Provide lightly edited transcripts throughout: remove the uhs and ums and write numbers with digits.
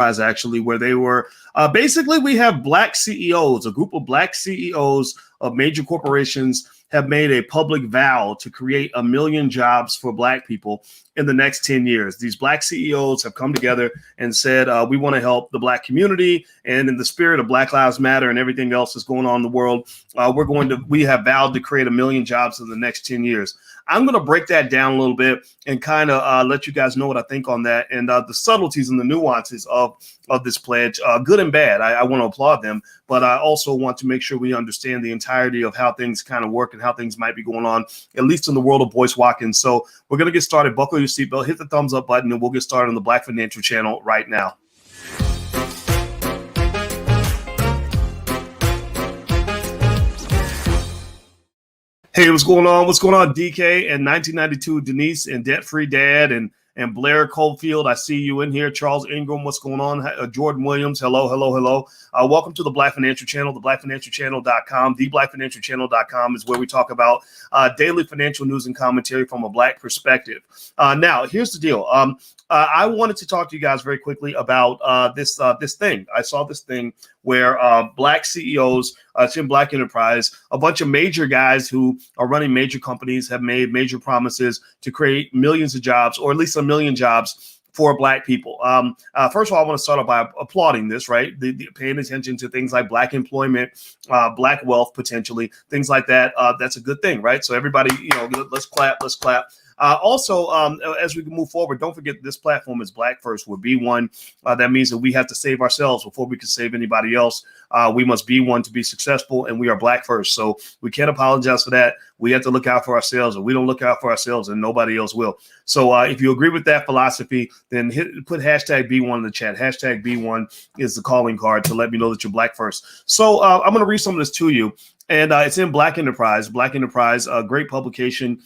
actually, where they were basically, we have black CEOs, a group of black CEOs of major corporations have made a public vow to create 1 million jobs for black people in the next 10 years. These black CEOs have come together and said, we want to help the black community, and in the spirit of Black Lives Matter and everything else that's going on in the world, we have vowed to create 1 million jobs in the next 10 years. I'm going to break that down a little bit and kind of let you guys know what I think on that, and the subtleties and the nuances of this pledge, good and bad. I want to applaud them, but I also want to make sure we understand the entirety of how things kind of work and how things might be going on, at least in the world of Boyce Watkins. So we're going to get started. Buckle your seatbelt, hit the thumbs up button, and we'll get started on the Black Financial Channel right now. Hey, what's going on? What's going on, DK and 1992 Denise and Debt Free Dad and Blair Coldfield? I see you in here. Charles Ingram, what's going on? Jordan Williams, hello. Welcome to the Black Financial Channel, theblackfinancialchannel.com. Theblackfinancialchannel.com is where we talk about daily financial news and commentary from a black perspective. Now, here's the deal. I wanted to talk to you guys very quickly about this thing. I saw this thing where black CEOs, it's in Black Enterprise, a bunch of major guys who are running major companies have made major promises to create millions of jobs, or at least 1 million jobs for black people. First of all, I want to start off by applauding this, right? Paying attention to things like black employment, black wealth, potentially, things like that. That's a good thing, right? So everybody, let's clap. Also, as we move forward, don't forget this platform is Black First. We're B1. That means that we have to save ourselves before we can save anybody else. We must be one to be successful, and we are Black First. So we can't apologize for that. We have to look out for ourselves, and we don't look out for ourselves, and nobody else will. So if you agree with that philosophy, then put hashtag B1 in the chat. Hashtag B1 is the calling card to let me know that you're Black First. So I'm going to read some of this to you. And it's in Black Enterprise. Black Enterprise, a great publication,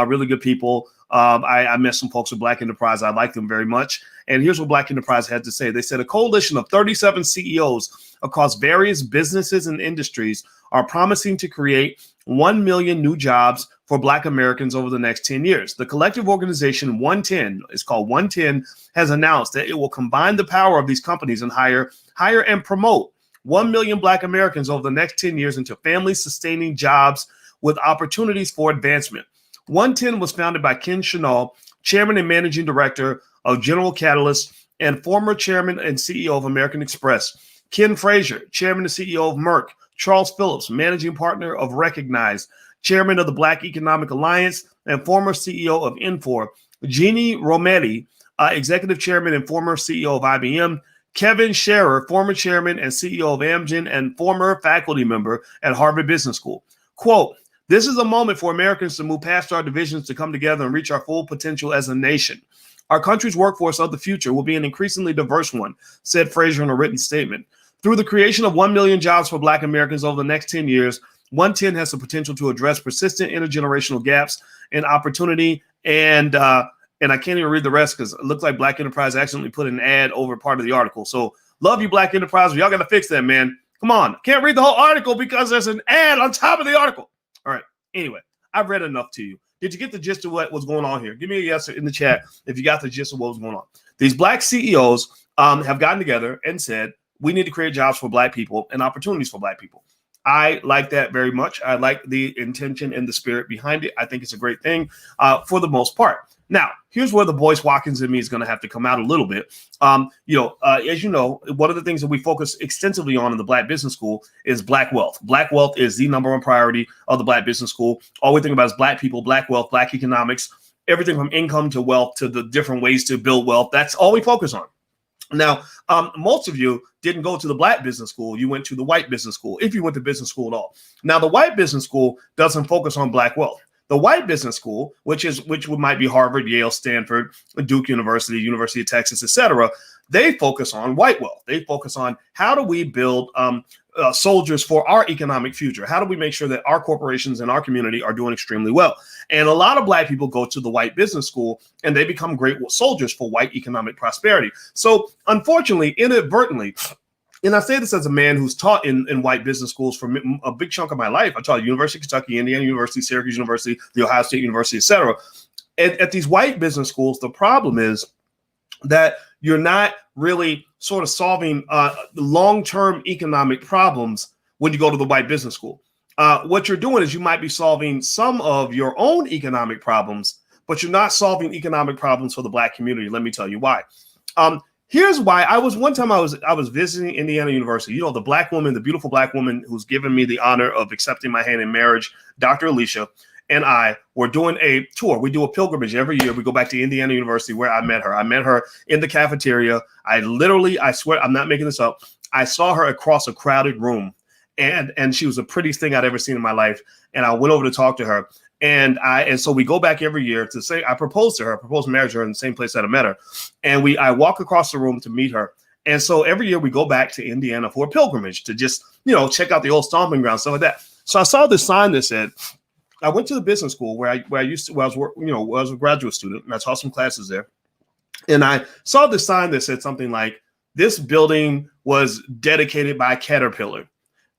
really good people. I met some folks at Black Enterprise. I like them very much. And here's what Black Enterprise had to say. They said a coalition of 37 CEOs across various businesses and industries are promising to create 1 million new jobs for Black Americans over the next 10 years. The collective organization 110, it's called 110, has announced that it will combine the power of these companies and hire and promote 1 million Black Americans over the next 10 years into family-sustaining jobs with opportunities for advancement. 110 was founded by Ken Chenault, chairman and managing director of General Catalyst and former chairman and CEO of American Express. Ken Frazier, chairman and CEO of Merck. Charles Phillips, managing partner of Recognize, chairman of the Black Economic Alliance and former CEO of Infor. Jeannie Rometty, executive chairman and former CEO of IBM. Kevin Scherer, former chairman and CEO of Amgen and former faculty member at Harvard Business School. Quote, "This is a moment for Americans to move past our divisions, to come together and reach our full potential as a nation. Our country's workforce of the future will be an increasingly diverse one," said Frazier in a written statement. Through the creation of 1 million jobs for Black Americans over the next 10 years, 110 has the potential to address persistent intergenerational gaps in opportunity. And I can't even read the rest because it looks like Black Enterprise accidentally put an ad over part of the article. So love you, Black Enterprise. But y'all got to fix that, man. Come on. Can't read the whole article because there's an ad on top of the article. All right. Anyway, I've read enough to you. Did you get the gist of what was going on here? Give me a yes in the chat if you got the gist of what was going on. These black CEOs have gotten together and said, we need to create jobs for Black people and opportunities for Black people. I like that very much. I like the intention and the spirit behind it. I think it's a great thing for the most part. Now, here's where the Boyce Watkins in me is going to have to come out a little bit. As you know, one of the things that we focus extensively on in the Black Business School is Black wealth. Black wealth is the number one priority of the Black Business School. All we think about is Black people, Black wealth, Black economics, everything from income to wealth to the different ways to build wealth. That's all we focus on. Now, most of you didn't go to the Black Business School. You went to the White Business School, if you went to business school at all. Now, the White Business School doesn't focus on Black wealth. The White Business School, which might be Harvard, Yale, Stanford, Duke University, University of Texas, etc., they focus on white wealth. They focus on how do we build soldiers for our economic future? How do we make sure that our corporations and our community are doing extremely well? And a lot of Black people go to the White Business School and they become great soldiers for white economic prosperity. So unfortunately, inadvertently, and I say this as a man who's taught in white business schools for a big chunk of my life. I taught at University of Kentucky, Indiana University, Syracuse University, the Ohio State University, etc. At these white business schools, the problem is that you're not really sort of solving long-term economic problems when you go to the white business school. What you're doing is you might be solving some of your own economic problems, but you're not solving economic problems for the Black community. Let me tell you why. Here's why. I was visiting Indiana University. You know, the Black woman, the beautiful Black woman who's given me the honor of accepting my hand in marriage, Dr. Alicia, and I were doing a tour. We do a pilgrimage every year. We go back to Indiana University where I met her. I met her in the cafeteria. I swear, I'm not making this up. I saw her across a crowded room, and she was the prettiest thing I'd ever seen in my life. And I went over to talk to her. And so we go back every year to say, I proposed marriage to her in the same place that I met her. And I walk across the room to meet her. And so every year we go back to Indiana for a pilgrimage to just, check out the old stomping ground, stuff like that. So I saw this sign that said, I went to the business school where I was a graduate student, and I taught some classes there. And I saw this sign that said something like, this building was dedicated by Caterpillar.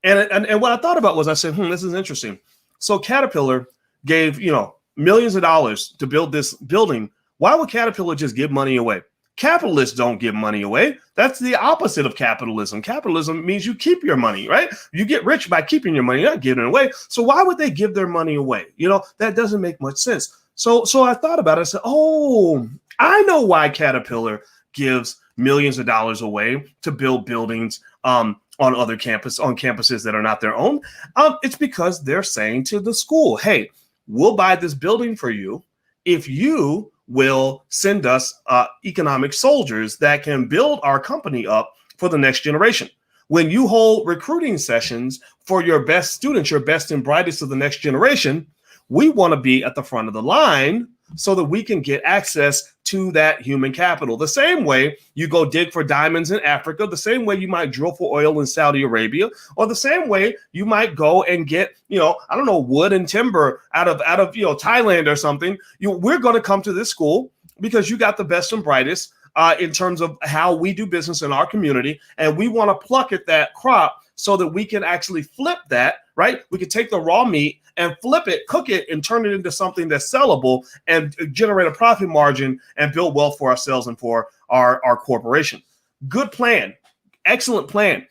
And what I thought about was, I said, this is interesting. So Caterpillar gave, millions of dollars to build this building. Why would Caterpillar just give money away? Capitalists don't give money away. That's the opposite of capitalism. Capitalism means you keep your money, right? You get rich by keeping your money, not giving it away. So why would they give their money away? That doesn't make much sense. So I thought about it. I said, I know why Caterpillar gives millions of dollars away to build buildings on campuses that are not their own. It's because they're saying to the school, hey, we'll buy this building for you if you will send us economic soldiers that can build our company up for the next generation. When you hold recruiting sessions for your best students, your best and brightest of the next generation, we want to be at the front of the line so that we can get access to that human capital. The same way you go dig for diamonds in Africa, the same way you might drill for oil in Saudi Arabia, or the same way you might go and get, wood and timber out of Thailand or something. We're going to come to this school because you got the best and brightest in terms of how we do business in our community, and we want to pluck at that crop so that we can actually flip that, right? We can take the raw meat and flip it, cook it, and turn it into something that's sellable and generate a profit margin and build wealth for ourselves and for our corporation. Good plan. Excellent plan.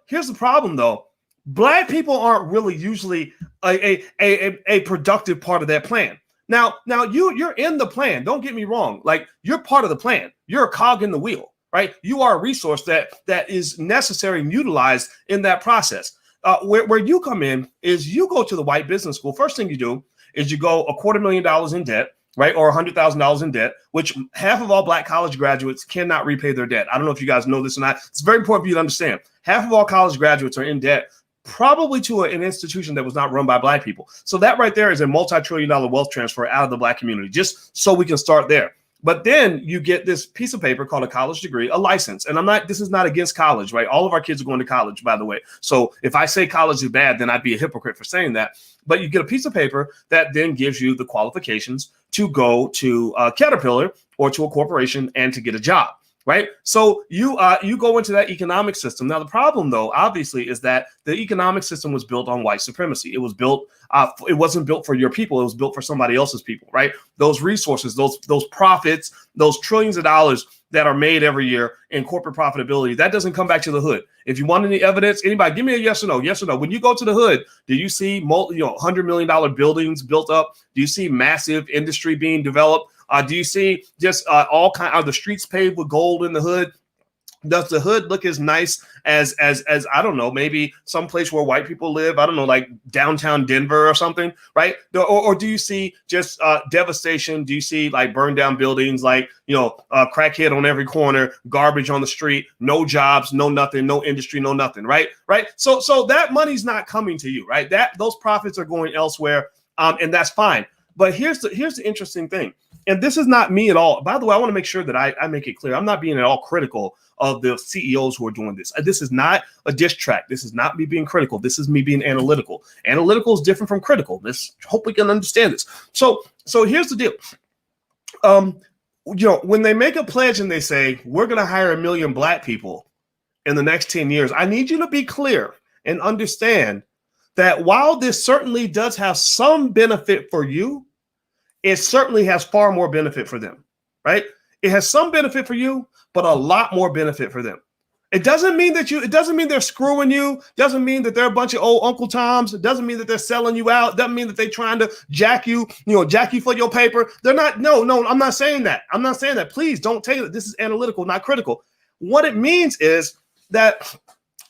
Here's the problem, though. Black people aren't really usually a productive part of that plan. Now you're in the plan. Don't get me wrong. Like, you're part of the plan. You're a cog in the wheel, right? You are a resource that is necessary and utilized in that process. Where you come in is you go to the white business school. First thing you do is you go $250,000 in debt, right? Or $100,000 in debt, which half of all Black college graduates cannot repay their debt. I don't know if you guys know this or not. It's very important for you to understand. Half of all college graduates are in debt, probably to an institution that was not run by Black people. So that right there is a multi-trillion-dollar wealth transfer out of the Black community, just so we can start there. But then you get this piece of paper called a college degree, a license. And this is not against college, right? All of our kids are going to college, by the way. So if I say college is bad, then I'd be a hypocrite for saying that. But you get a piece of paper that then gives you the qualifications to go to Caterpillar or to a corporation and to get a job, right? So you go into that economic system. Now, the problem, though, obviously, is that the economic system was built on white supremacy. It was built. It wasn't built for your people. It was built for somebody else's people, right? Those resources, those profits, those trillions of dollars that are made every year in corporate profitability, that doesn't come back to the hood. If you want any evidence, anybody, give me a yes or no. Yes or no. When you go to the hood, do you see $100 million buildings built up? Do you see massive industry being developed? Do you see just are the streets paved with gold in the hood? Does the hood look as nice as I don't know, maybe someplace where white people live? I don't know, like downtown Denver or something, right? Or do you see just devastation? Do you see like burned down buildings, like crackhead on every corner, garbage on the street, no jobs, no nothing, no industry, no nothing, right? So that money's not coming to you, right? Those profits are going elsewhere, and that's fine. But here's the interesting thing. And this is not me at all. By the way, I want to make sure that I make it clear. I'm not being at all critical of the CEOs who are doing this. This is not a diss track. This is not me being critical. This is me being analytical. Analytical is different from critical. Hope we can understand this. So here's the deal. When they make a pledge and they say, we're going to hire 1 million Black people in the next 10 years, I need you to be clear and understand that while this certainly does have some benefit for you, it certainly has far more benefit for them, right? It has some benefit for you, but a lot more benefit for them. It doesn't mean they're screwing you. Doesn't mean that they're a bunch of old Uncle Toms. It doesn't mean that they're selling you out. Doesn't mean that they're trying to jack you for your paper. They're not. No, I'm not saying that. I'm not saying that. Please don't take it. This is analytical, not critical. What it means is that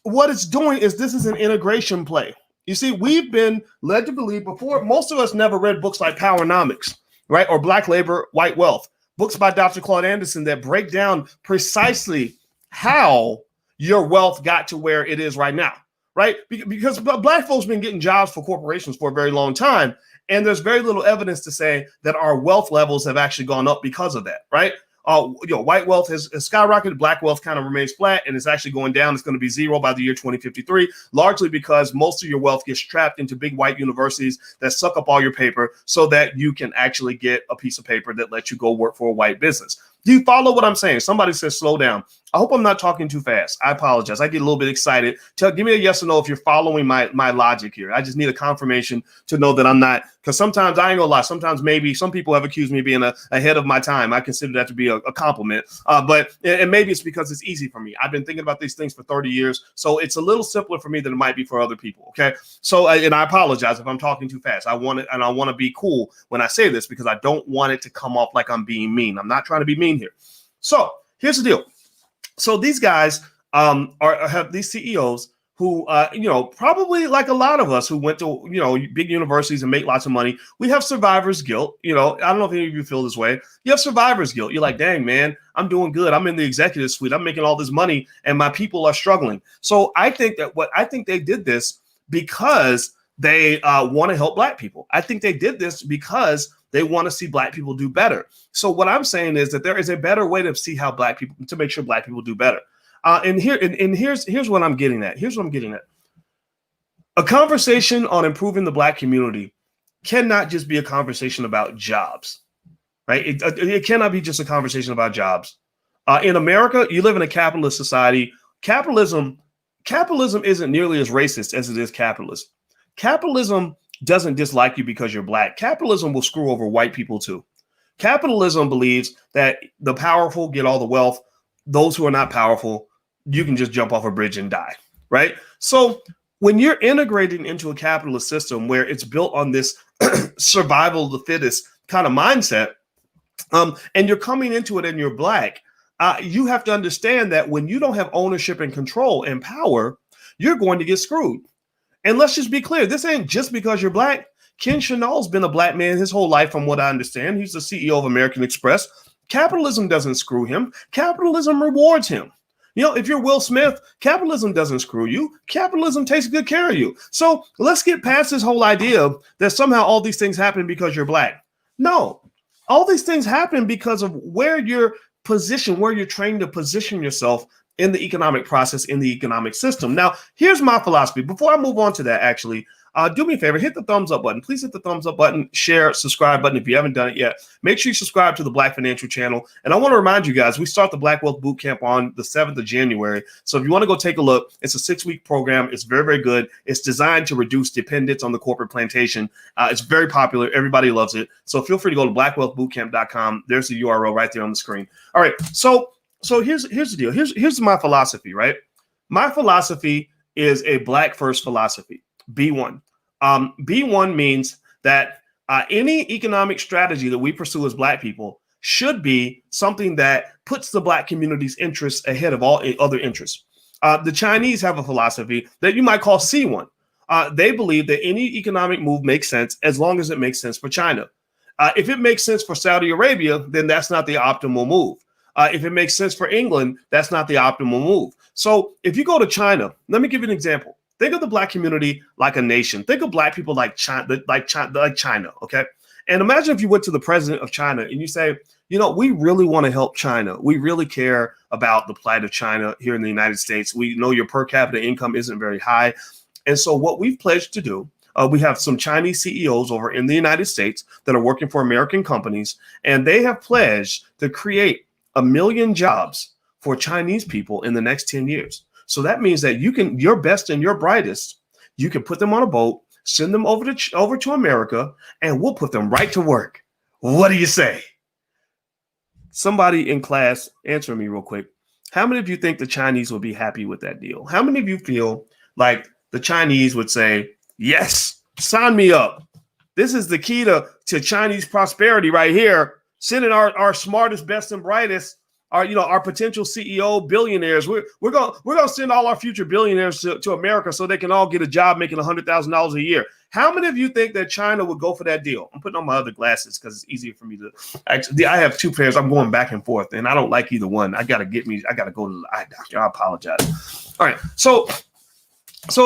what it's doing is this is an integration play. You see, we've been led to believe before. Most of us never read books like Powernomics, right? Or Black Labor, White Wealth. Books by Dr. Claude Anderson that break down precisely how your wealth got to where it is right now, right? Because Black folks have been getting jobs for corporations for a very long time. And there's very little evidence to say that our wealth levels have actually gone up because of that, right? White wealth has skyrocketed. Black wealth kind of remains flat, and it's actually going down. It's going to be zero by the year 2053, largely because most of your wealth gets trapped into big white universities that suck up all your paper so that you can actually get a piece of paper that lets you go work for a white business. Do you follow what I'm saying? Somebody says slow down. I hope I'm not talking too fast. I apologize. I get a little bit excited. Give me a yes or no if you're following my logic here. I just need a confirmation to know that I'm not, because sometimes I ain't gonna lie. Sometimes maybe some people have accused me of being ahead of my time. I consider that to be a compliment. But maybe it's because it's easy for me. I've been thinking about these things for 30 years. So it's a little simpler for me than it might be for other people. Okay. So, and I apologize if I'm talking too fast. I want to be cool when I say this because I don't want it to come off like I'm being mean. I'm not trying to be mean here. So here's the deal. So these guys have these CEOs who, probably like a lot of us who went to, big universities and make lots of money. We have survivor's guilt. I don't know if any of you feel this way. You have survivor's guilt. You're like, dang, man, I'm doing good. I'm in the executive suite. I'm making all this money and my people are struggling. So I think they did this because they want to help Black people. I think they did this because they want to see Black people do better. So what I'm saying is that there is a better way to see how to make sure Black people do better. And here's what I'm getting at. Here's what I'm getting at. A conversation on improving the Black community cannot just be a conversation about jobs, right? It cannot be just a conversation about jobs. In America, you live in a capitalist society. Capitalism isn't nearly as racist as it is capitalist. Capitalism doesn't dislike you because you're Black. Capitalism will screw over white people too. Capitalism believes that the powerful get all the wealth. Those who are not powerful, you can just jump off a bridge and die, right? So when you're integrating into a capitalist system where it's built on this survival of the fittest kind of mindset, and you're coming into it and you're Black, you have to understand that when you don't have ownership and control and power, you're going to get screwed. And let's just be clear, this ain't just because you're Black. Ken Chenault's been a Black man his whole life, from what I understand. He's the CEO of American Express. Capitalism doesn't screw him. Capitalism rewards him. If you're Will Smith, capitalism doesn't screw you. Capitalism takes good care of you. So let's get past this whole idea that somehow all these things happen because you're Black. No, all these things happen because of where you're positioned, where you're trained to position yourself in the economic process, in the economic system. Now, here's my philosophy. Before I move on to that, actually, do me a favor, hit the thumbs up button. Please hit the thumbs up button, share, subscribe button if you haven't done it yet. Make sure you subscribe to the Black Financial Channel. And I want to remind you guys, we start the Black Wealth Bootcamp on the 7th of January. So if you want to go take a look, it's a 6-week program. It's very, very good. It's designed to reduce dependence on the corporate plantation. It's very popular. Everybody loves it. So feel free to go to blackwealthbootcamp.com. There's the URL right there on the screen. All right. So here's the deal. Here's my philosophy, right? My philosophy is a Black first philosophy, B1. B1 means that any economic strategy that we pursue as Black people should be something that puts the Black community's interests ahead of all other interests. The Chinese have a philosophy that you might call C1. They believe that any economic move makes sense as long as it makes sense for China. If it makes sense for Saudi Arabia, then that's not the optimal move. If it makes sense for England, that's not the optimal move. So if you go to China, let me give you an example. Think of the Black community like a nation. Think of Black people like China, okay? And imagine if you went to the president of China and you say, we really want to help China. We really care about the plight of China here in the United States. We know your per capita income isn't very high. And so what we've pledged to do, we have some Chinese CEOs over in the United States that are working for American companies, and they have pledged to create 1 million jobs for Chinese people in the next 10 years. So that means that your best and your brightest, you can put them on a boat, send them over to America, and we'll put them right to work. What do you say? Somebody in class, answer me real quick. How many of you think the Chinese would be happy with that deal? How many of you feel like the Chinese would say, yes, sign me up? This is the key to Chinese prosperity right here. Sending our smartest, best, and brightest, our potential CEO billionaires. We're gonna send all our future billionaires to America so they can all get a job making $100,000 a year. How many of you think that China would go for that deal? I'm putting on my other glasses because it's easier for me to. Actually, I have two pairs. I'm going back and forth, and I don't like either one. I gotta go to the eye doctor. I apologize. All right, so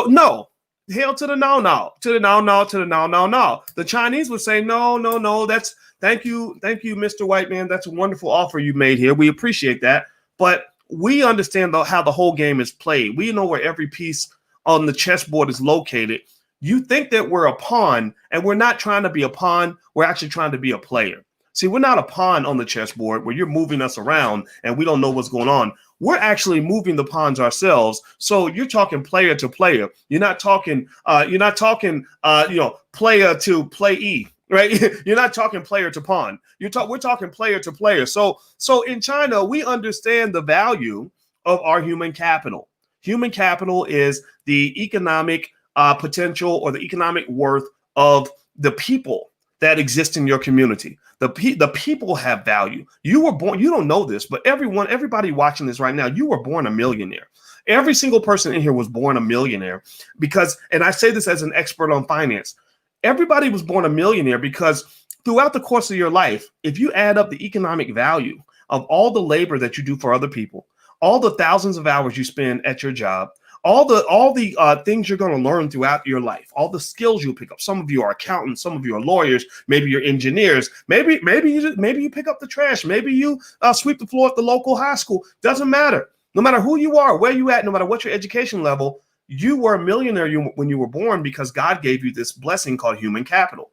no. Hail to the no. The Chinese would say no. That's thank you, Mr. White Man. That's a wonderful offer you made here. We appreciate that, but we understand how the whole game is played. We know where every piece on the chessboard is located. You think that we're a pawn, and we're not trying to be a pawn. We're actually trying to be a player. See, we're not a pawn on the chessboard where you're moving us around and we don't know what's going on. We're actually moving the pawns ourselves. So you're talking player to player. You're not talking player to playee, right? You're not talking player to pawn. We're talking player to player. So in China, we understand the value of our human capital. Human capital is the economic potential or the economic worth of the people that exist in your community. The people have value. You were born, you don't know this, but everybody watching this right now, you were born a millionaire. Every single person in here was born a millionaire because, and I say this as an expert on finance, everybody was born a millionaire because throughout the course of your life, if you add up the economic value of all the labor that you do for other people, all the thousands of hours you spend at your job, all the things you're going to learn throughout your life, all the skills you'll pick up. Some of you are accountants, some of you are lawyers, maybe you're engineers, maybe you pick up the trash, maybe you sweep the floor at the local high school. Doesn't matter. No matter who you are, where you at, no matter what your education level, you were a millionaire when you were born because God gave you this blessing called human capital.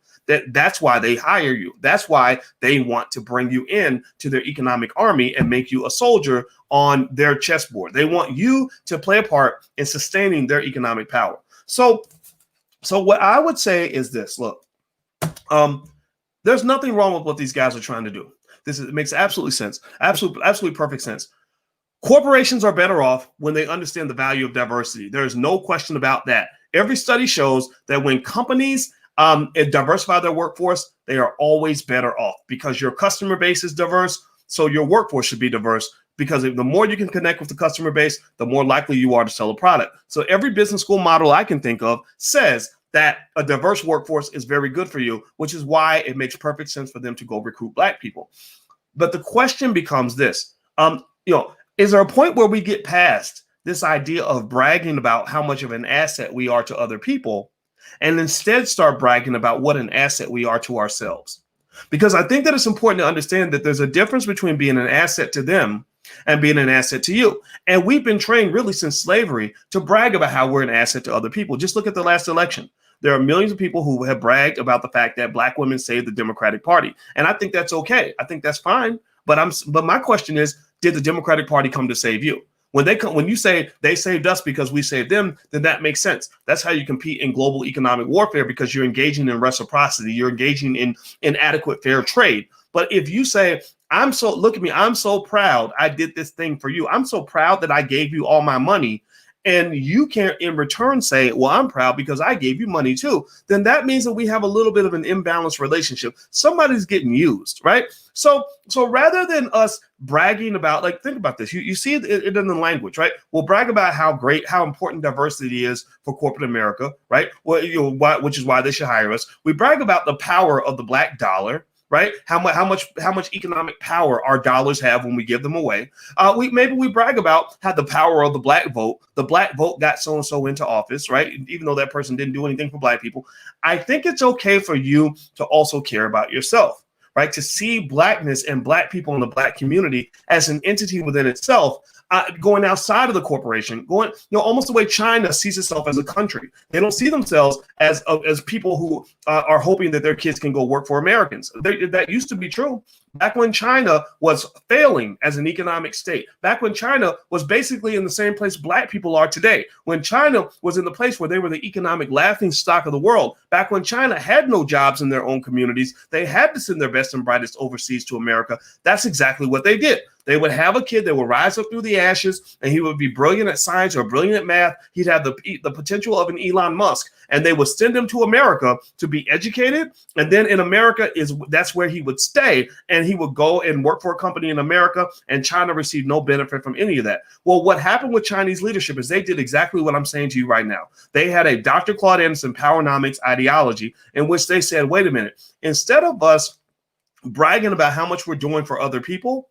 That's why they hire you. That's why they want to bring you in to their economic army and make you a soldier on their chessboard. They want you to play a part in sustaining their economic power. So what I would say is this, look, there's nothing wrong with what these guys are trying to do. It makes absolutely sense. Absolutely perfect sense. Corporations are better off when they understand the value of diversity. There is no question about that. Every study shows that when companies diversify their workforce, they are always better off because your customer base is diverse. So your workforce should be diverse because the more you can connect with the customer base, the more likely you are to sell a product. So every business school model I can think of says that a diverse workforce is very good for you, which is why it makes perfect sense for them to go recruit Black people. But the question becomes this, is there a point where we get past this idea of bragging about how much of an asset we are to other people and instead start bragging about what an asset we are to ourselves? Because I think that it's important to understand that there's a difference between being an asset to them and being an asset to you. And we've been trained really since slavery to brag about how we're an asset to other people. Just look at the last election. There are millions of people who have bragged about the fact that Black women saved the Democratic Party. And I think that's okay. I think that's fine. But my question is, did the Democratic Party come to save you? When you say they saved us because we saved them, then that makes sense. That's how you compete in global economic warfare, because you're engaging in reciprocity. You're engaging in adequate fair trade. But if you say, look at me, I'm so proud I did this thing for you. I'm so proud that I gave you all my money. And you can't in return say, well, I'm proud because I gave you money too. Then that means that we have a little bit of an imbalanced relationship. Somebody's getting used, right? So rather than us bragging about, like, think about this. You see it in the language, right? We'll brag about how important diversity is for corporate America, right? Well, which is why they should hire us. We brag about the power of the Black dollar, right? How much economic power our dollars have when we give them away. Maybe we brag about how the power of the Black vote. The Black vote got so and so into office, right? Even though that person didn't do anything for Black people. I think it's okay for you to also care about yourself, right? To see Blackness and Black people in the Black community as an entity within itself. Going outside of the corporation, almost the way China sees itself as a country. They don't see themselves as people who are hoping that their kids can go work for Americans. That used to be true, back when China was failing as an economic state, back when China was basically in the same place black people are today, when China was in the place where they were the economic laughing stock of the world, back when China had no jobs in their own communities, they had to send their best and brightest overseas to America. That's exactly what they did. They would have a kid that would rise up through the ashes, and he would be brilliant at science or brilliant at math. He'd have the potential of an Elon Musk, and they would send him to America to be educated. And then in America that's where he would stay, and he would go and work for a company in America, and China received no benefit from any of that. Well, what happened with Chinese leadership is they did exactly what I'm saying to you right now. They had a Dr. Claude Anderson Powernomics ideology in which they said, wait a minute, instead of us bragging about how much we're doing for other people,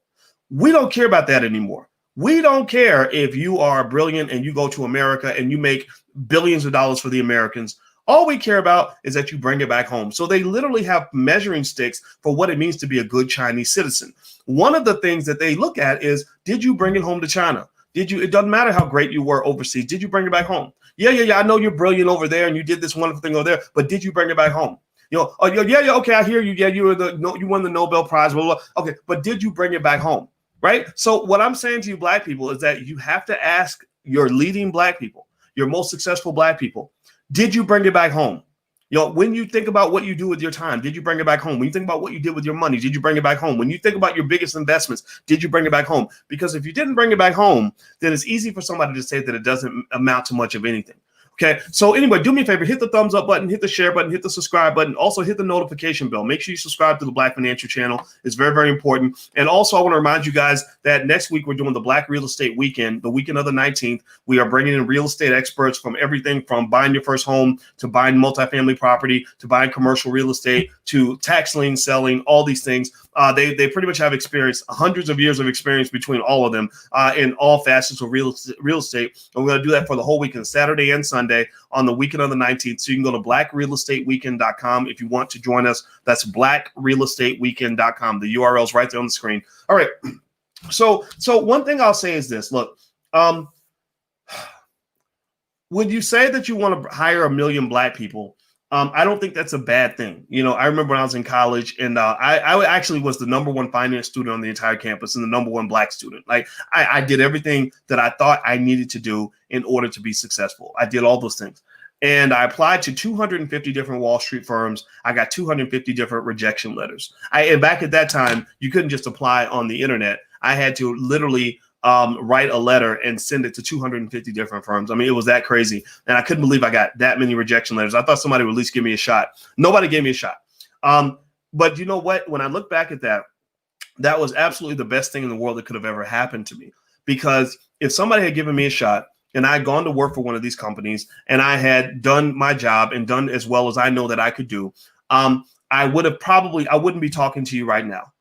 we don't care about that anymore. We don't care if you are brilliant and you go to America and you make billions of dollars for the Americans. All we care about is that you bring it back home. So they literally have measuring sticks for what it means to be a good Chinese citizen. One of the things that they look at is, did you bring it home to China? It doesn't matter how great you were overseas. Did you bring it back home? Yeah. I know you're brilliant over there and you did this wonderful thing over there, but did you bring it back home? Okay, I hear you. Yeah, you won the Nobel Prize. Blah, blah, blah. Okay, but did you bring it back home? Right? So what I'm saying to you black people is that you have to ask your leading black people, your most successful black people, did you bring it back home? When you think about what you do with your time, did you bring it back home? When you think about what you did with your money, did you bring it back home? When you think about your biggest investments, did you bring it back home? Because if you didn't bring it back home, then it's easy for somebody to say that it doesn't amount to much of anything. Okay, so anyway, do me a favor, hit the thumbs up button, hit the share button, hit the subscribe button, also hit the notification bell. Make sure you subscribe to the Black Financial Channel. It's very, very important. And also, I want to remind you guys that next week we're doing the Black Real Estate Weekend, the weekend of the 19th. We are bringing in real estate experts from everything from buying your first home to buying multifamily property to buying commercial real estate to tax lien selling, all these things. They pretty much have experience, hundreds of years of experience between all of them in all facets of real estate. And we're going to do that for the whole weekend, Saturday and Sunday on the weekend of the 19th. So you can go to blackrealestateweekend.com if you want to join us. That's blackrealestateweekend.com. The URL is right there on the screen. All right. So one thing I'll say is this. Look, when you say that you want to hire 1 million black people, I don't think that's a bad thing. I remember when I was in college and I actually was the #1 finance student on the entire campus and the #1 black student. Like I did everything that I thought I needed to do in order to be successful. I did all those things. And I applied to 250 different Wall Street firms. I got 250 different rejection letters. And back at that time, you couldn't just apply on the internet. I had to literally write a letter and send it to 250 different firms. I mean, it was that crazy. And I couldn't believe I got that many rejection letters. I thought somebody would at least give me a shot. Nobody gave me a shot. But you know what? When I look back at that, that was absolutely the best thing in the world that could have ever happened to me. Because if somebody had given me a shot and I had gone to work for one of these companies and I had done my job and done as well as I know that I could do, I wouldn't be talking to you right now.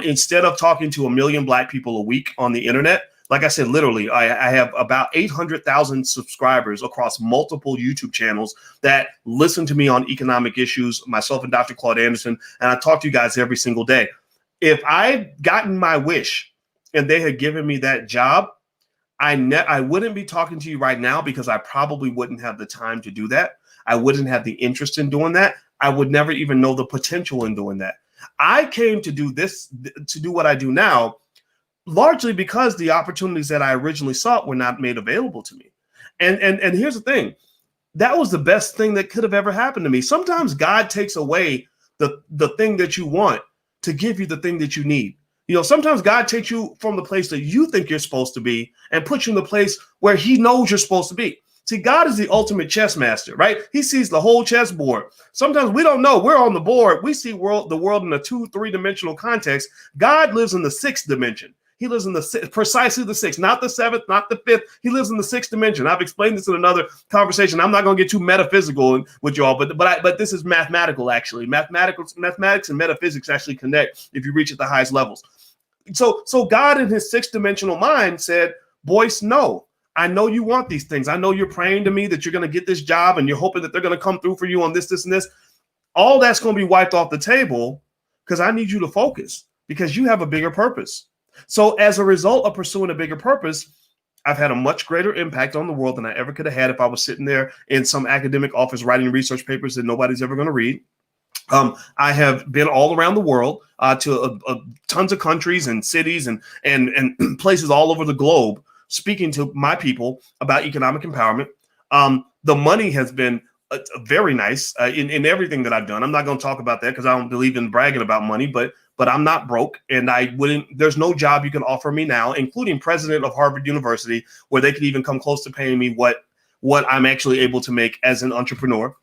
Instead of talking to 1 million black people a week on the internet, like I said, literally, I have about 800,000 subscribers across multiple YouTube channels that listen to me on economic issues, myself and Dr. Claude Anderson, and I talk to you guys every single day. If I'd gotten my wish and they had given me that job, I wouldn't be talking to you right now because I probably wouldn't have the time to do that. I wouldn't have the interest in doing that. I would never even know the potential in doing that. I came to do this, to do what I do now, largely because the opportunities that I originally sought were not made available to me. And here's the thing. That was the best thing that could have ever happened to me. Sometimes God takes away the thing that you want to give you the thing that you need. Sometimes God takes you from the place that you think you're supposed to be and puts you in the place where he knows you're supposed to be. See, God is the ultimate chess master, right? He sees the whole chessboard. Sometimes we don't know. We're on the board. We see the world in a 2-3-dimensional context. God lives in the 6th dimension. He lives in precisely the 6th, not the 7th, not the 5th. He lives in the 6th dimension. I've explained this in another conversation. I'm not going to get too metaphysical with y'all, but this is mathematical, actually. Mathematics and metaphysics actually connect if you reach at the highest levels. So God in his 6th-dimensional mind said, Boyce, no. I know you want these things. I know you're praying to me that you're going to get this job and you're hoping that they're going to come through for you on this, and this. All that's going to be wiped off the table because I need you to focus because you have a bigger purpose. So as a result of pursuing a bigger purpose, I've had a much greater impact on the world than I ever could have had if I was sitting there in some academic office writing research papers that nobody's ever going to read. I have been all around the world to tons of countries and cities and places all over the globe, speaking to my people about economic empowerment. The money has been very nice in everything that I've done. I'm not going to talk about that because I don't believe in bragging about money, but I'm not broke, and I wouldn't. There's no job you can offer me now, including president of Harvard University, where they could even come close to paying me what I'm actually able to make as an entrepreneur.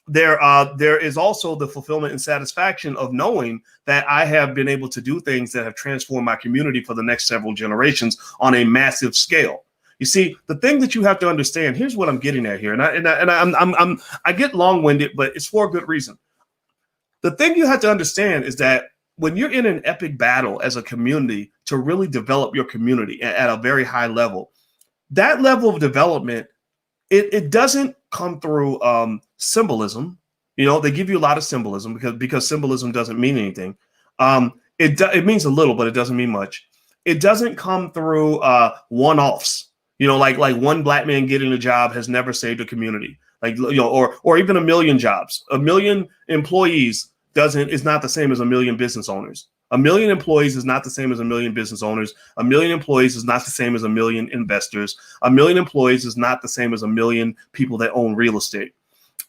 There is also the fulfillment and satisfaction of knowing that I have been able to do things that have transformed my community for the next several generations on a massive scale. You see, the thing that you have to understand, here's what I'm getting at here, I get long-winded, but it's for a good reason. The thing you have to understand is that when you're in an epic battle as a community to really develop your community at a very high level, that level of development, it doesn't come through symbolism. You know, they give you a lot of symbolism because symbolism doesn't mean anything. It means a little, but it doesn't mean much. It doesn't come through one-offs. You know, like one black man getting a job has never saved a community. Like, you know, or even 1 million jobs, 1 million employees is not the same as 1 million business owners. 1 million employees is not the same as 1 million business owners. 1 million employees is not the same as 1 million investors. 1 million employees is not the same as 1 million people that own real estate.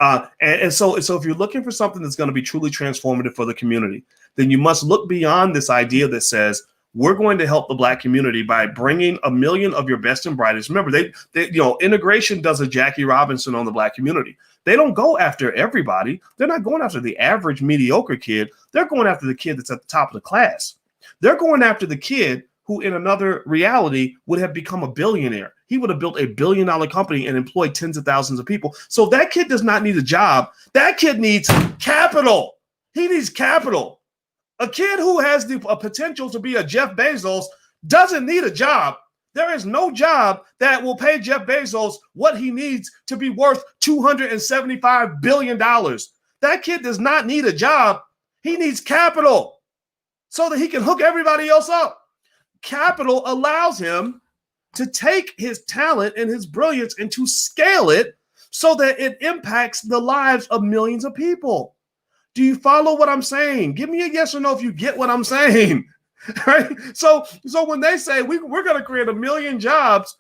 So if you're looking for something that's going to be truly transformative for the community, then you must look beyond this idea that says, we're going to help the Black community by bringing 1 million of your best and brightest. Remember, integration does a Jackie Robinson on the Black community. They don't go after everybody. They're not going after the average mediocre kid. They're going after the kid that's at the top of the class. They're going after the kid who in another reality would have become a billionaire. He would have built $1 billion company and employed tens of thousands of people. So that kid does not need a job. That kid needs capital. He needs capital. A kid who has the potential to be a Jeff Bezos doesn't need a job. There is no job that will pay Jeff Bezos what he needs to be worth $275 billion. That kid does not need a job. He needs capital so that he can hook everybody else up. Capital allows him to take his talent and his brilliance and to scale it so that it impacts the lives of millions of people. Do you follow what I'm saying? Give me a yes or no if you get what I'm saying. Right? So when they say we're going to create 1 million jobs,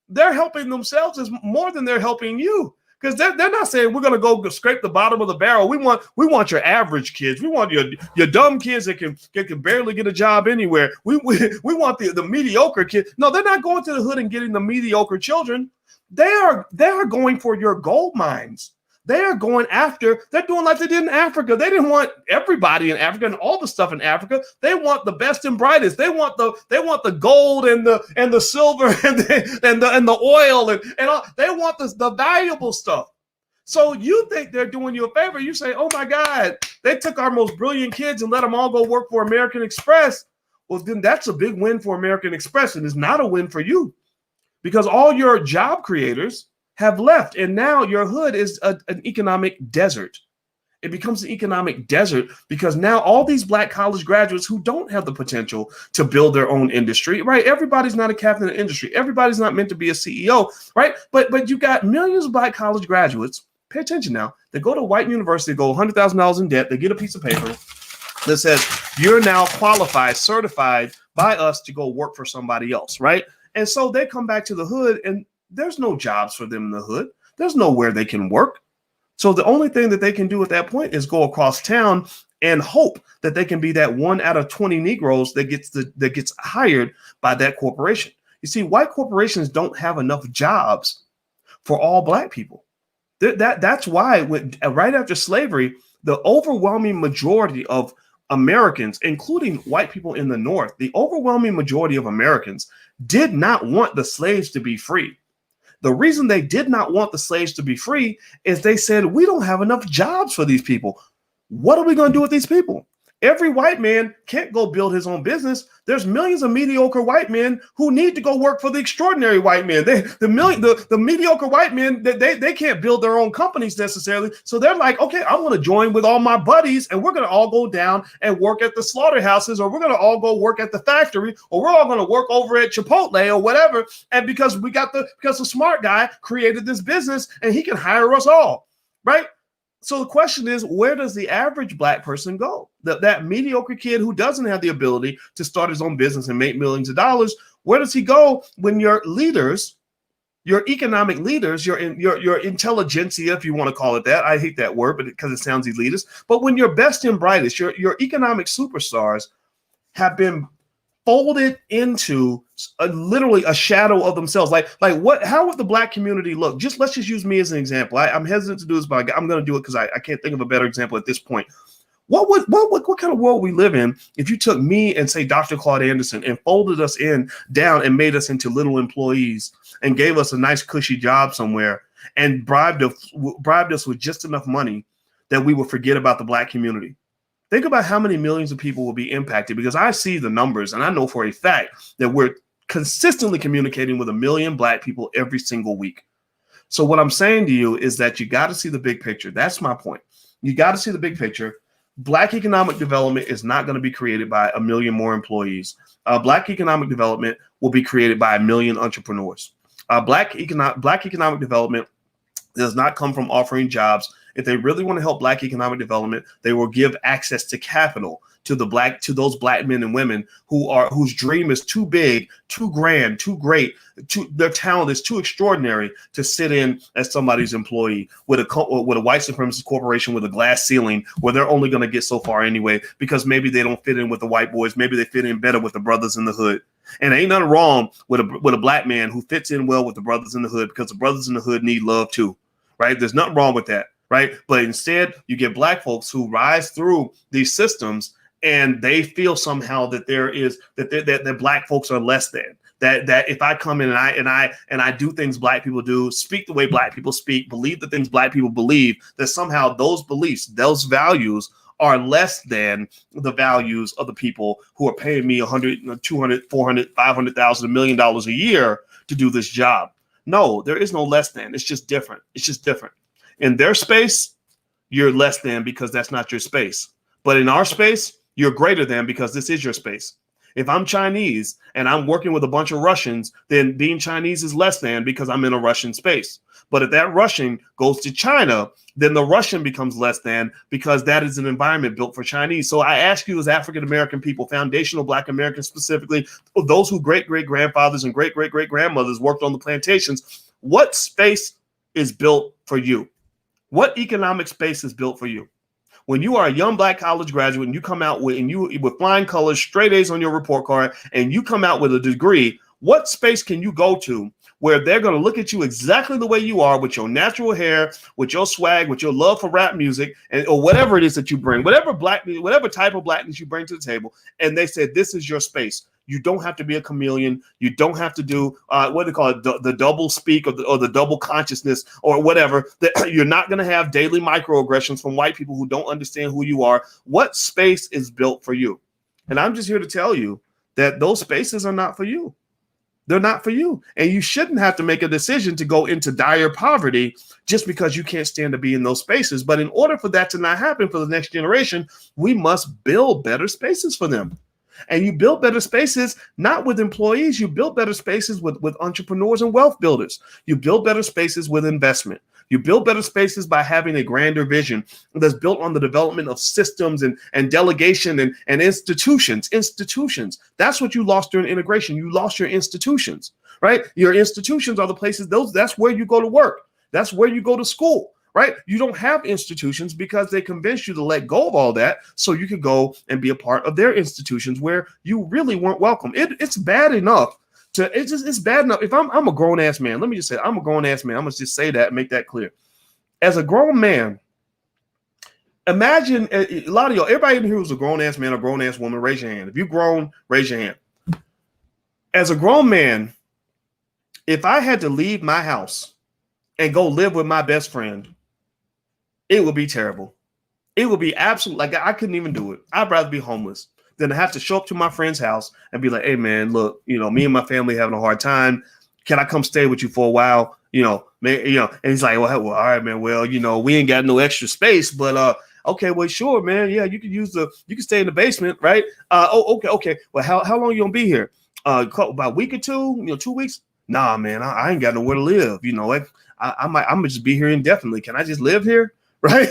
they're helping themselves as more than they're helping you, because they're not saying we're going to go scrape the bottom of the barrel. We want your average kids. We want your dumb kids that can barely get a job anywhere. We want the mediocre kids. No, they're not going to the hood and getting the mediocre children. They are going for your gold mines. They are going after, they're doing like they did in Africa. They didn't want everybody in Africa and all the stuff in Africa. They want the best and brightest. They want the gold and the silver and the oil and all. They want the valuable stuff. So you think they're doing you a favor. You say, oh my God, they took our most brilliant kids and let them all go work for American Express. Well, then that's a big win for American Express, and it's not a win for you, because all your job creators have left, and now your hood is an economic desert. It becomes an economic desert because now all these Black college graduates who don't have the potential to build their own industry, right? Everybody's not a captain of industry. Everybody's not meant to be a CEO, right? But you got millions of Black college graduates, pay attention now, they go to a white university, go $100,000 in debt, they get a piece of paper that says, you're now qualified, certified by us to go work for somebody else, right? And so they come back to the hood and there's no jobs for them in the hood. There's nowhere they can work. So the only thing that they can do at that point is go across town and hope that they can be that 1 out of 20 Negroes that gets hired by that corporation. You see, white corporations don't have enough jobs for all Black people. That's why right after slavery, the overwhelming majority of Americans, including white people in the North, the overwhelming majority of Americans did not want the slaves to be free. The reason they did not want the slaves to be free is they said, we don't have enough jobs for these people. What are we going to do with these people? Every white man can't go build his own business. There's millions of mediocre white men who need to go work for the extraordinary white men. The mediocre white men, they can't build their own companies necessarily. So they're like, okay, I want to join with all my buddies and we're going to all go down and work at the slaughterhouses, or we're going to all go work at the factory, or we're all going to work over at Chipotle or whatever. And because the smart guy created this business and he can hire us all, right? So the question is, where does the average black person go? That mediocre kid who doesn't have the ability to start his own business and make millions of dollars, where does he go when your leaders, your economic leaders, your intelligentsia, if you want to call it that? I hate that word, but because it sounds elitist. But when your best and brightest, your economic superstars have been folded into literally a shadow of themselves. Like what? How would the black community look? Let's just use me as an example. I'm hesitant to do this, but I'm going to do it because I can't think of a better example at this point. What kind of world we live in if you took me and say Dr. Claude Anderson and folded us down and made us into little employees and gave us a nice cushy job somewhere and bribed us with just enough money that we would forget about the black community? Think about how many millions of people will be impacted, because I see the numbers and I know for a fact that we're consistently communicating with 1 million black people every single week. So what I'm saying to you is that you got to see the big picture. That's my point. You got to see the big picture. Black economic development is not going to be created by 1 million more employees. Black economic development will be created by 1 million entrepreneurs. Black economic development does not come from offering jobs. If they really want to help black economic development, they will give access to capital to those black men and women whose dream is too big, too grand, too great, their talent is too extraordinary to sit in as somebody's employee with a white supremacist corporation with a glass ceiling where they're only going to get so far anyway, because maybe they don't fit in with the white boys, maybe they fit in better with the brothers in the hood. And ain't nothing wrong with a black man who fits in well with the brothers in the hood, because the brothers in the hood need love too, right? There's nothing wrong with that, right? But instead, you get black folks who rise through these systems and they feel somehow that that black folks are less than. That if I come in and I do things black people do, speak the way black people speak, believe the things black people believe, that somehow those beliefs, those values are less than the values of the people who are paying me 100, 200, 400, 500,000, $1 million a year to do this job. No, there is no less than. It's just different. It's just different. In their space, you're less than because that's not your space. But in our space, you're greater than because this is your space. If I'm Chinese and I'm working with a bunch of Russians, then being Chinese is less than because I'm in a Russian space. But if that Russian goes to China, then the Russian becomes less than because that is an environment built for Chinese. So I ask you as African-American people, foundational Black Americans specifically, those who great-great-grandfathers and great-great-great-grandmothers worked on the plantations, what space is built for you? What economic space is built for you? When you are a young Black college graduate and you come out with flying colors, straight A's on your report card, and you come out with a degree, what space can you go to where they're going to look at you exactly the way you are, with your natural hair, with your swag, with your love for rap music, or whatever it is that you bring, whatever type of blackness you bring to the table, and they said, this is your space. You don't have to be a chameleon. You don't have to do what they call it, the double speak or the double consciousness or whatever. That you're not going to have daily microaggressions from white people who don't understand who you are. What space is built for you? And I'm just here to tell you that those spaces are not for you. They're not for you. And you shouldn't have to make a decision to go into dire poverty just because you can't stand to be in those spaces. But in order for that to not happen for the next generation, we must build better spaces for them. And you build better spaces, not with employees. You build better spaces with entrepreneurs and wealth builders. You build better spaces with investment. You build better spaces by having a grander vision that's built on the development of systems and delegation and institutions. Institutions. That's what you lost during integration. You lost your institutions, right? Your institutions are the places, that's where you go to work. That's where you go to school. Right? You don't have institutions because they convinced you to let go of all that so you could go and be a part of their institutions where you really weren't welcome. It's bad enough it's bad enough. If I'm a grown ass man, let me just say I'm a grown ass man. I'm gonna just say that and make that clear. As a grown man, imagine a lot of y'all, everybody in here who's a grown ass man or grown ass woman, raise your hand. If you've grown, raise your hand. As a grown man, if I had to leave my house and go live with my best friend, it would be terrible. It would be absolute. Like, I couldn't even do it. I'd rather be homeless than to have to show up to my friend's house and be like, hey man, look, me and my family having a hard time. Can I come stay with you for a while? And he's like, well, all right, man. Well, we ain't got no extra space, but okay, well, sure, man. Yeah, you can stay in the basement, right? Okay. Well, how long you gonna be here? About a week or two, 2 weeks? Nah, man, I ain't got nowhere to live. I'm gonna just be here indefinitely. Can I just live here? Right?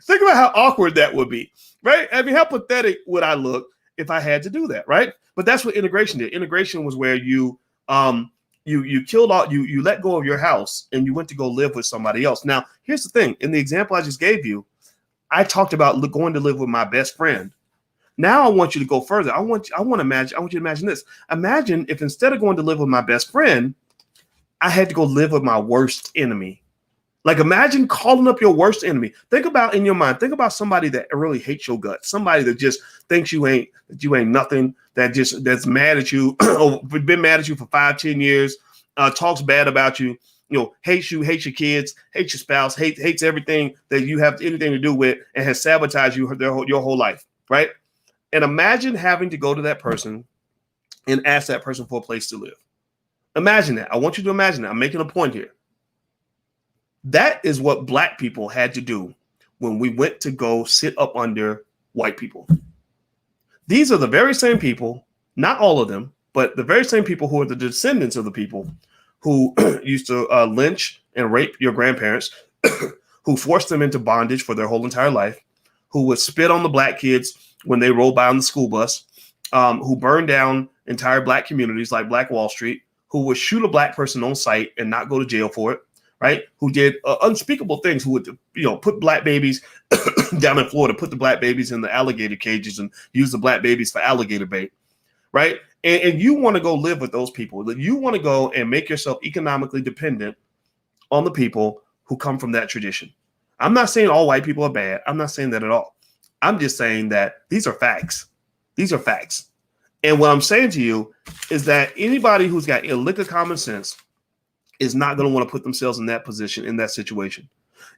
Think about how awkward that would be, right? I mean, how pathetic would I look if I had to do that, right? But that's what integration did. Integration was where you killed all you let go of your house and you went to go live with somebody else. Now, here's the thing. In the example I just gave you, I talked about going to live with my best friend. Now I want you to go further. I want you to imagine this. Imagine if instead of going to live with my best friend, I had to go live with my worst enemy. Like imagine calling up your worst enemy. Think about in your mind, think about somebody that really hates your guts, somebody that just thinks you ain't nothing, that's mad at you, been mad at you for 5-10 years, talks bad about you, hates you, hates your kids, hates your spouse, hates everything that you have anything to do with, and has sabotaged you your whole life, right? And imagine having to go to that person and ask that person for a place to live. Imagine that. I want you to imagine that. I'm making a point here. That is what Black people had to do when we went to go sit up under white people. These are the very same people, not all of them, but the very same people who are the descendants of the people who used to lynch and rape your grandparents, who forced them into bondage for their whole entire life, who would spit on the Black kids when they rolled by on the school bus, who burned down entire Black communities like Black Wall Street, who would shoot a Black person on sight and not go to jail for it, right? Who did unspeakable things, who would, put Black babies down in Florida, put the Black babies in the alligator cages and use the Black babies for alligator bait, right? And you want to go live with those people. That you want to go and make yourself economically dependent on the people who come from that tradition. I'm not saying all white people are bad. I'm not saying that at all. I'm just saying that these are facts. These are facts. And what I'm saying to you is that anybody who's got a lick of common sense is not going to want to put themselves in that position, in that situation.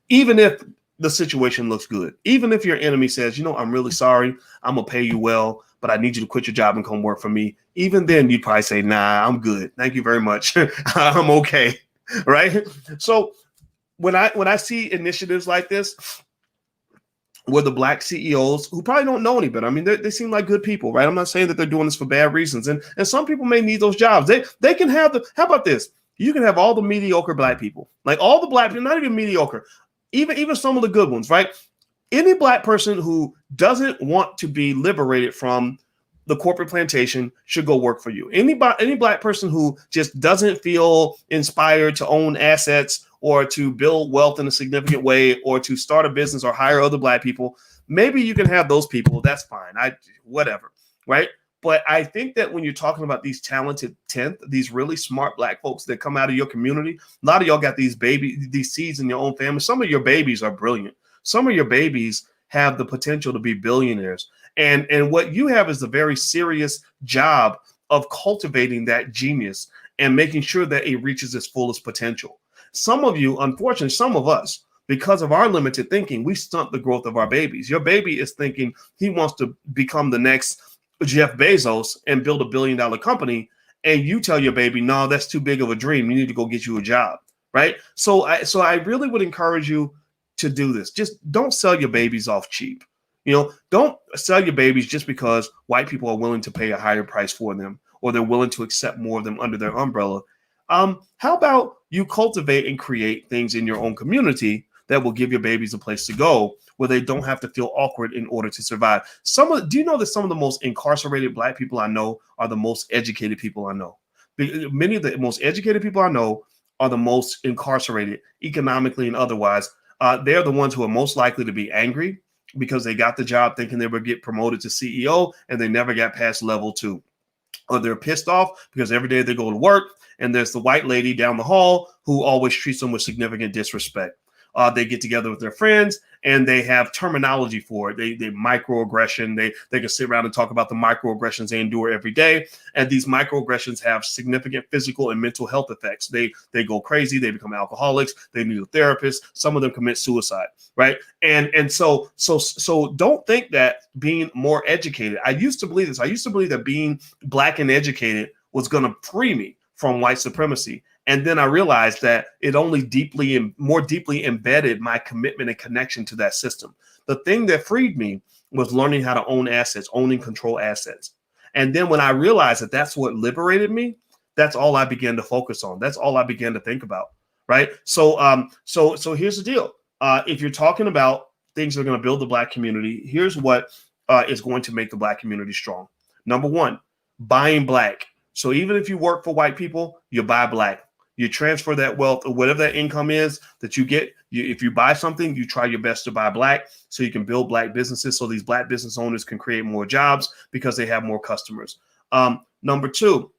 Even if the situation looks good, even if your enemy says, I'm really sorry, I'm going to pay you well, but I need you to quit your job and come work for me. Even then you'd probably say, nah, I'm good. Thank you very much. I'm okay. Right. So when I see initiatives like this, where the Black CEOs who probably don't know any better, I mean, they seem like good people, right? I'm not saying that they're doing this for bad reasons. And some people may need those jobs. They can have how about this? You can have all the mediocre Black people, like all the Black people, not even mediocre, even some of the good ones, right? Any Black person who doesn't want to be liberated from the corporate plantation should go work for you. Any Black person who just doesn't feel inspired to own assets or to build wealth in a significant way or to start a business or hire other Black people, maybe you can have those people. That's fine. Whatever, right? But I think that when you're talking about these talented 10th, these really smart Black folks that come out of your community, a lot of y'all got these seeds in your own family. Some of your babies are brilliant. Some of your babies have the potential to be billionaires. And what you have is a very serious job of cultivating that genius and making sure that it reaches its fullest potential. Some of you, unfortunately, some of us, because of our limited thinking, we stunt the growth of our babies. Your baby is thinking he wants to become the next Jeff Bezos and build $1 billion company. And you tell your baby, no, that's too big of a dream. You need to go get you a job. Right. So I really would encourage you to do this. Just don't sell your babies off cheap. Don't sell your babies just because white people are willing to pay a higher price for them or they're willing to accept more of them under their umbrella. How about you cultivate and create things in your own community that will give your babies a place to go where they don't have to feel awkward in order to survive? Do you know that some of the most incarcerated Black people I know are the most educated people I know? Many of the most educated people I know are the most incarcerated economically and otherwise. They're the ones who are most likely to be angry because they got the job thinking they would get promoted to CEO and they never got past level 2. Or they're pissed off because every day they go to work and there's the white lady down the hall who always treats them with significant disrespect. They get together with their friends and they have terminology for it. They microaggression. They can sit around and talk about the microaggressions they endure every day. And these microaggressions have significant physical and mental health effects. They go crazy. They become alcoholics. They need a therapist. Some of them commit suicide. Right. And so don't think that being more educated. I used to believe this. I used to believe that being Black and educated was going to free me from white supremacy. And then I realized that it only more deeply embedded my commitment and connection to that system. The thing that freed me was learning how to own assets, own and control assets. And then when I realized that that's what liberated me, that's all I began to focus on. That's all I began to think about. Right. So here's the deal. If you're talking about things that are going to build the Black community. Here's what is going to make the Black community strong. Number one, buying Black. So even if you work for white people, you buy Black. You transfer that wealth or whatever that income is that you get. If you buy something, you try your best to buy Black so you can build Black businesses so these Black business owners can create more jobs because they have more customers. Number two,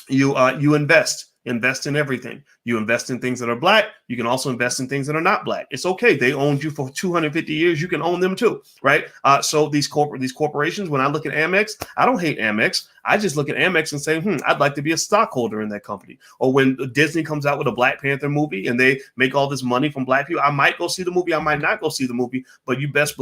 you invest in everything. You invest in things that are Black. You can also invest in things that are not Black. It's okay. They owned you for 250 years. You can own them too, right? So these corporations, when I look at Amex, I don't hate Amex. I just look at Amex and say, I'd like to be a stockholder in that company. Or when Disney comes out with a Black Panther movie and they make all this money from Black people, I might go see the movie. I might not go see the movie, but you best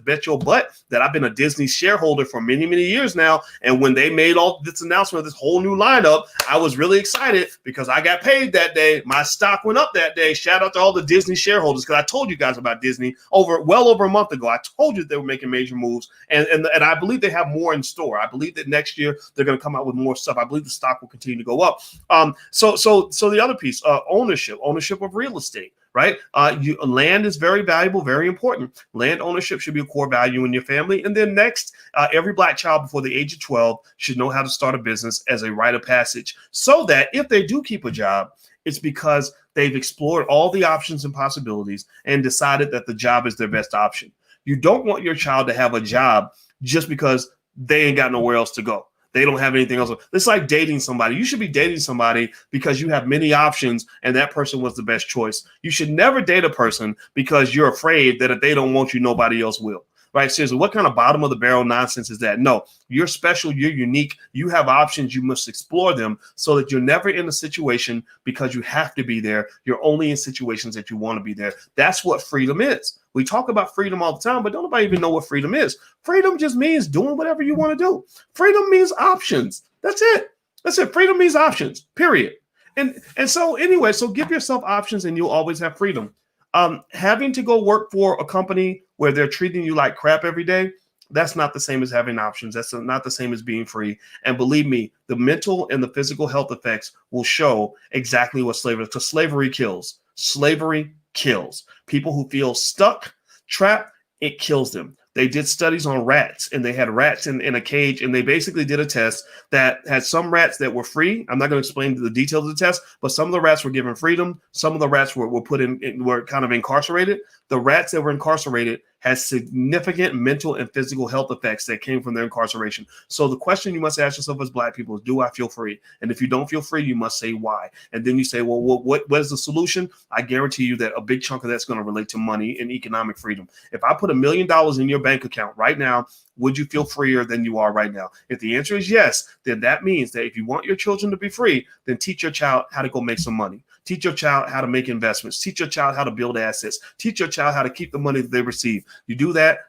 bet your butt that I've been a Disney shareholder for many, many years now. And when they made all this announcement of this whole new lineup, I was really excited because I got paid that day. My stock went up that day. Shout out to all the Disney shareholders because I told you guys about Disney well over a month ago. I told you they were making major moves, and I believe they have more in store. I believe that next year they're going to come out with more stuff. I believe the stock will continue to go up. So the other piece, ownership of real estate, right? Land is very valuable, very important. Land ownership should be a core value in your family. And then next, every Black child before the age of 12 should know how to start a business as a rite of passage, so that if they do keep a job, it's because they've explored all the options and possibilities and decided that the job is their best option. You don't want your child to have a job just because they ain't got nowhere else to go. They don't have anything else. It's like dating somebody. You should be dating somebody because you have many options and that person was the best choice. You should never date a person because you're afraid that if they don't want you, nobody else will. Right? Seriously, what kind of bottom of the barrel nonsense is that? No, you're special. You're unique. You have options. You must explore them so that you're never in a situation because you have to be there. You're only in situations that you want to be there. That's what freedom is. We talk about freedom all the time, but don't nobody even know what freedom is. Freedom just means doing whatever you want to do. Freedom means options. That's it. That's it. Freedom means options, period. And so anyway, so give yourself options and you'll always have freedom. Having to go work for a company where they're treating you like crap every day, that's not the same as having options. That's not the same as being free. And believe me, the mental and the physical health effects will show exactly what slavery is, because slavery kills. Slavery kills. People who feel stuck, trapped, it kills them. They did studies on rats, and they had rats in a cage, and they basically did a test that had some rats that were free. I'm not going to explain the details of the test, but some of the rats were given freedom. Some of the rats were put were kind of incarcerated. The rats that were incarcerated had significant mental and physical health effects that came from their incarceration. So the question you must ask yourself as Black people is, do I feel free? And if you don't feel free, you must say why. And then you say, well, what is the solution? I guarantee you that a big chunk of that's going to relate to money and economic freedom. If I put $1 million in your bank account right now, would you feel freer than you are right now? If the answer is yes, then that means that if you want your children to be free, then teach your child how to go make some money. Teach your child how to make investments. Teach your child how to build assets. Teach your child how to keep the money that they receive. You do that,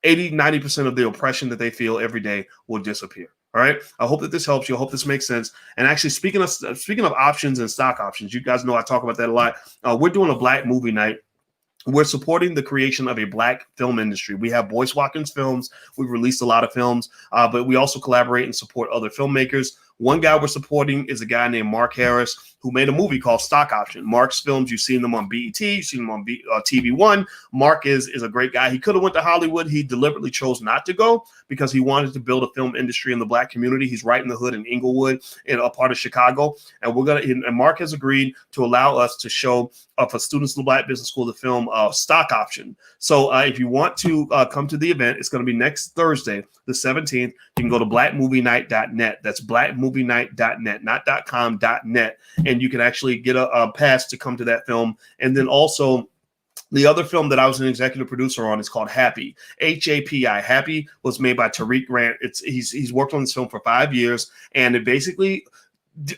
80-90% of the oppression that they feel every day will disappear. All right. I hope that this helps you. I hope this makes sense. And actually, speaking of options and stock options, you guys know I talk about that a lot. We're doing a Black movie night. We're supporting the creation of a Black film industry. We have Boyce Watkins Films. We've released a lot of films, but we also collaborate and support other filmmakers. One guy we're supporting is a guy named Mark Harris, who made a movie called Stock Option. Mark's films, you've seen them on BET, you've seen them on TV One. Mark is a great guy. He could have went to Hollywood. He deliberately chose not to go because he wanted to build a film industry in the Black community. He's right in the hood in Inglewood, in a part of Chicago. And and Mark has agreed to allow us to show for students in the Black Business School the film Stock Option. So if you want to come to the event, it's going to be next Thursday, the 17th. You can go to blackmovienight.net. That's blackmovienight.net, not .com, .net. And you can actually get a pass to come to that film. And then also, the other film that I was an executive producer on is called Happy, H-A-P-I. Happy was made by Tariq Grant. He's worked on this film for 5 years, and it basically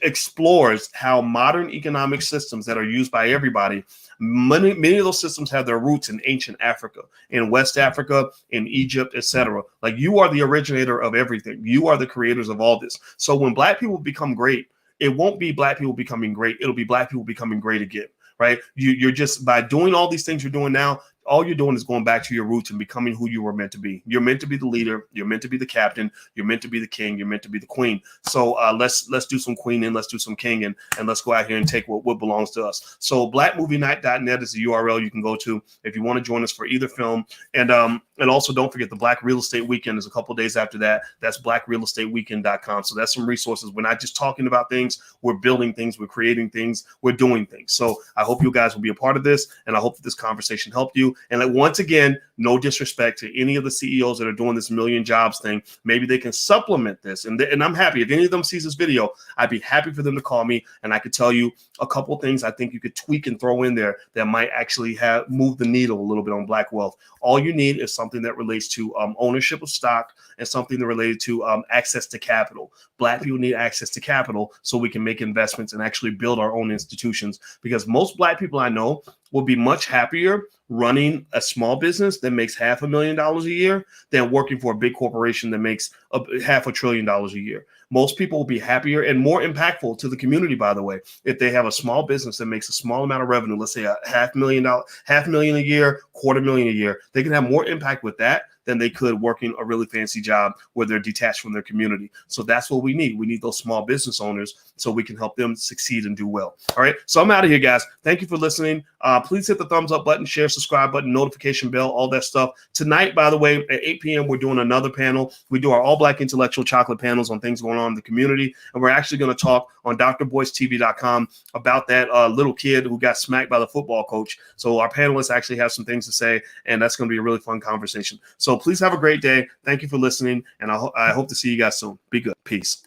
explores how modern economic systems that are used by everybody, many of those systems have their roots in ancient Africa, in West Africa, in Egypt, etc. Like, you are the originator of everything. You are the creators of all this. So when Black people become great, it won't be Black people becoming great. It'll be Black people becoming great again. Right? You're just, by doing all these things you're doing now, all you're doing is going back to your roots and becoming who you were meant to be. You're meant to be the leader. You're meant to be the captain. You're meant to be the king. You're meant to be the queen. So let's do some queening. Let's do some kinging, and let's go out here and take what belongs to us. So blackmovienight.net is the URL you can go to if you want to join us for either film. And also don't forget the Black Real Estate Weekend is a couple days after that. That's blackrealestateweekend.com. So that's some resources. We're not just talking about things. We're building things. We're creating things. We're doing things. So I hope you guys will be a part of this, and I hope that this conversation helped you. And like, once again, no disrespect to any of the CEOs that are doing this million jobs thing. Maybe they can supplement this. And I'm happy. If any of them sees this video, I'd be happy for them to call me, and I could tell you a couple things I think you could tweak and throw in there that might actually have moved the needle a little bit on Black wealth. All you need is something that relates to ownership of stock and something that related to access to capital. Black people need access to capital so we can make investments and actually build our own institutions, because most Black people I know will be much happier running a small business that makes $500,000 a year than working for a big corporation that makes $500 billion a year. Most people will be happier and more impactful to the community, by the way, if they have a small business that makes a small amount of revenue, let's say $500,000 a year, $250,000 a year. They can have more impact with that than they could working a really fancy job where they're detached from their community. So that's what we need. We need those small business owners so we can help them succeed and do well. All right. So I'm out of here, guys. Thank you for listening. Please hit the thumbs up button, share, subscribe button, notification bell, all that stuff. Tonight, by the way, at 8 p.m., we're doing another panel. We do our all Black intellectual chocolate panels on things going on in the community. And we're actually going to talk on drboystv.com about that little kid who got smacked by the football coach. So our panelists actually have some things to say, and that's going to be a really fun conversation. So please have a great day. Thank you for listening, and I hope to see you guys soon. Be good. Peace.